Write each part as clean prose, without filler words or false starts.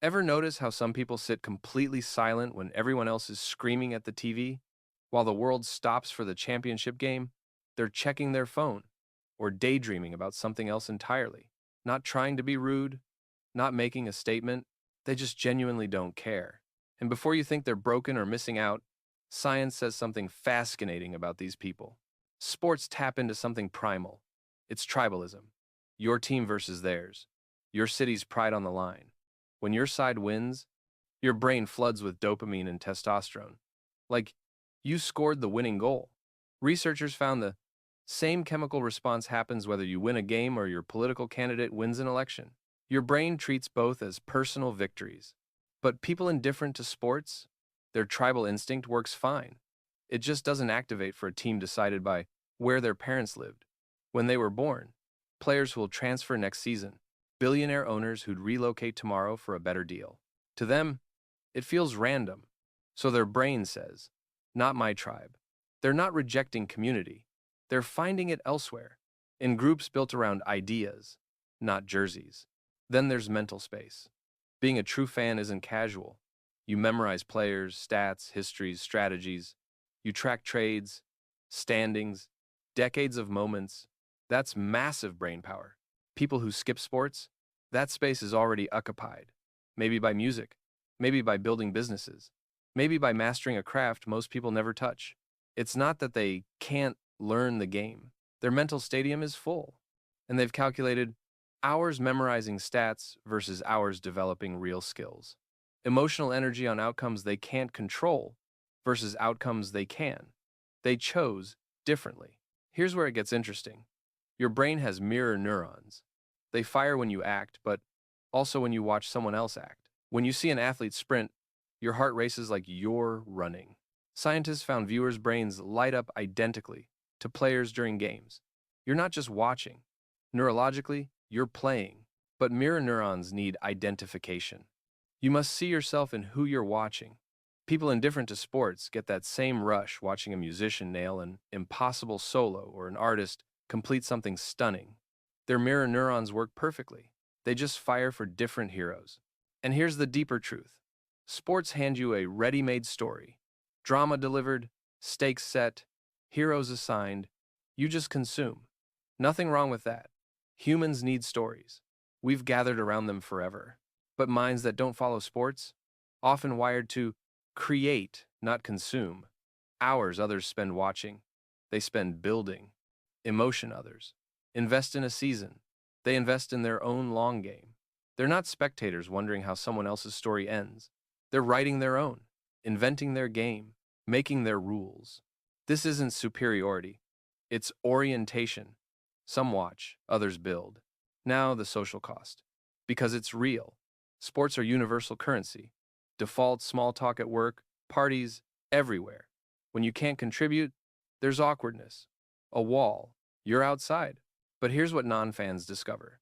Ever notice how some people sit completely silent when everyone else is screaming at the TV? While the world stops for the championship game, they're checking their phone or daydreaming about something else entirely. Not trying to be rude, not making a statement, they just genuinely don't care. And before you think they're broken or missing out, science says something fascinating about these people. Sports tap into something primal. It's tribalism. Your team versus theirs. Your city's pride on the line. When your side wins, your brain floods with dopamine and testosterone. Like, you scored the winning goal. Researchers found the same chemical response happens whether you win a game or your political candidate wins an election. Your brain treats both as personal victories. But people indifferent to sports, their tribal instinct works fine. It just doesn't activate for a team decided by where their parents lived when they were born, players who will transfer next season, billionaire owners who'd relocate tomorrow for a better deal. To them, it feels random. So their brain says, not my tribe. They're not rejecting community. They're finding it elsewhere, in groups built around ideas, not jerseys. Then there's mental space. Being a true fan isn't casual. You memorize players, stats, histories, strategies. You track trades, standings, decades of moments. That's massive brain power. People who skip sports, that space is already occupied. Maybe by music, maybe by building businesses, maybe by mastering a craft most people never touch. It's not that they can't learn the game. Their mental stadium is full, and they've calculated hours memorizing stats versus hours developing real skills. Emotional energy on outcomes they can't control versus outcomes they can. They chose differently. Here's where it gets interesting. Your brain has mirror neurons. They fire when you act, but also when you watch someone else act. When you see an athlete sprint, your heart races like you're running. Scientists found viewers' brains light up identically to players during games. You're not just watching. Neurologically, you're playing. But mirror neurons need identification. You must see yourself in who you're watching. People indifferent to sports get that same rush watching a musician nail an impossible solo or an artist complete something stunning. Their mirror neurons work perfectly. They just fire for different heroes. And here's the deeper truth. Sports hand you a ready-made story. Drama delivered, stakes set, heroes assigned. You just consume. Nothing wrong with that. Humans need stories. We've gathered around them forever. But minds that don't follow sports, often wired to create, not consume. Hours others spend watching. They spend building. Emotion others invest in a season. They invest in their own long game. They're not spectators wondering how someone else's story ends. They're writing their own, inventing their game, making their rules. This isn't superiority. It's orientation. Some watch, others build. Now the social cost. Because it's real. Sports are universal currency. Default small talk at work, parties, everywhere. When you can't contribute, there's awkwardness. A wall. You're outside. But here's what non-fans discover.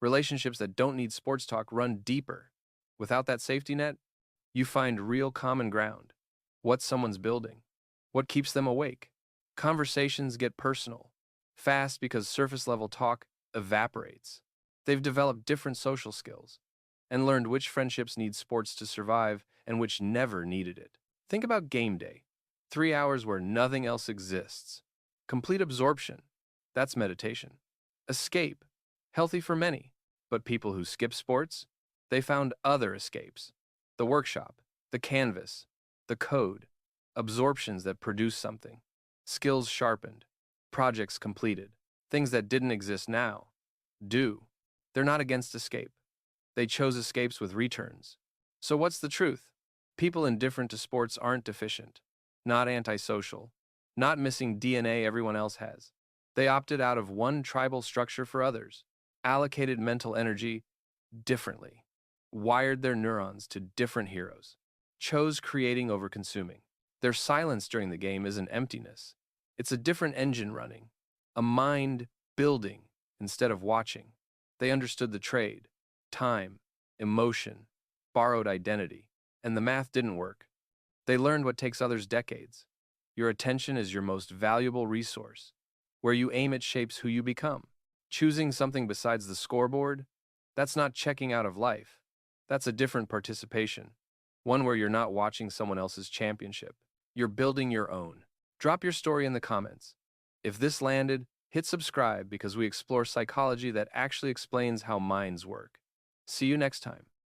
Relationships that don't need sports talk run deeper. Without that safety net, you find real common ground. What someone's building. What keeps them awake. Conversations get personal. Fast because surface-level talk evaporates. They've developed different social skills and learned which friendships need sports to survive and which never needed it. Think about game day. 3 hours where nothing else exists. Complete absorption. That's meditation. Escape. Healthy for many. But people who skip sports, they found other escapes. The workshop, the canvas, the code, absorptions that produce something, skills sharpened, projects completed, things that didn't exist now, do. They're not against escape. They chose escapes with returns. So what's the truth? People indifferent to sports aren't deficient, not antisocial, not missing DNA everyone else has. They opted out of one tribal structure for others, allocated mental energy differently, wired their neurons to different heroes, chose creating over consuming. Their silence during the game isn't emptiness. It's a different engine running, a mind building instead of watching. They understood the trade, time, emotion, borrowed identity, and the math didn't work. They learned what takes others decades. Your attention is your most valuable resource. Where you aim it shapes who you become. Choosing something besides the scoreboard, that's not checking out of life. That's a different participation, one where you're not watching someone else's championship. You're building your own. Drop your story in the comments. If this landed, hit subscribe because we explore psychology that actually explains how minds work. See you next time.